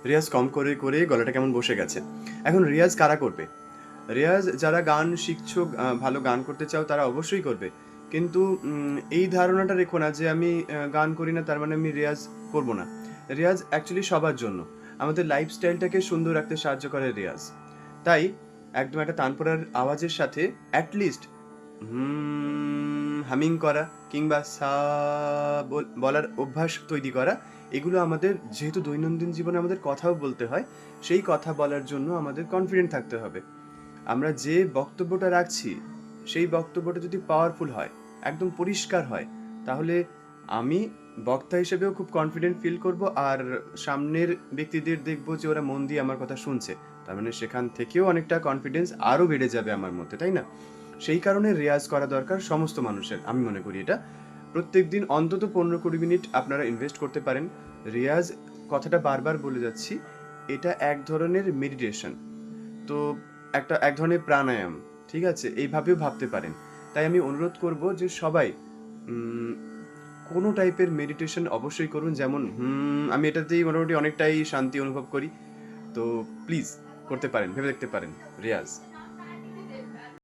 রিয়াজ কম করে করে গলাটা কেমন বসে গেছে। এখন রিয়াজ কারা করবে? রিয়াজ যারা গান শিখছো, ভালো গান করতে চাও তারা অবশ্যই করবে। কিন্তু এই ধারণাটা রেখো না যে আমি গান করি না তার মানে আমি রিয়াজ করব না। রিয়াজ অ্যাকচুয়ালি সবার জন্য। আমাদের লাইফস্টাইলটাকে সুন্দর রাখতে সাহায্য করে রিয়াজ। তাই একদম একটা তানপুরার আওয়াজের সাথে অ্যাটলিস্ট হামিং করা কিংবা সা বলার অভ্যাস তৈরি করা, এগুলো আমাদের যেহেতু দৈনন্দিন জীবনে আমাদের কথাও বলতে হয়, সেই কথা বলার জন্য আমাদের কনফিডেন্ট থাকতে হবে। আমরা যে বক্তব্যটা রাখছি সেই বক্তব্যটা যদি পাওয়ারফুল হয়, একদম পরিষ্কার হয়, তাহলে আমি বক্তা হিসেবেও খুব কনফিডেন্ট ফিল করব, আর সামনের ব্যক্তিদের দেখবো যে ওরা মন দিয়ে আমার কথা শুনছে। তার মানে সেখান থেকেও অনেকটা কনফিডেন্স আরও বেড়ে যাবে আমার মধ্যে, তাই না? সেই কারণে রেয়াজ করা দরকার সমস্ত মানুষের, আমি মনে করি এটা। প্রত্যেক দিন অন্তত 15-20 মিনিট আপনারা ইনভেস্ট করতে পারেন। রেয়াজ, কথাটা বারবার বলে যাচ্ছি, এটা এক ধরনের মেডিটেশন। তো এক ধরনের প্রাণায়াম, ঠিক আছে? এইভাবেও ভাবতে পারেন। তাই আমি অনুরোধ করব যে সবাই উম, কোনো টাইপের মেডিটেশন অবশ্যই করুন। যেমন আমি এটাতেই মোটামুটি অনেকটাই শান্তি অনুভব করি। তো প্লিজ করতে পারেন, ভেবে দেখতে পারেন রিয়াজ।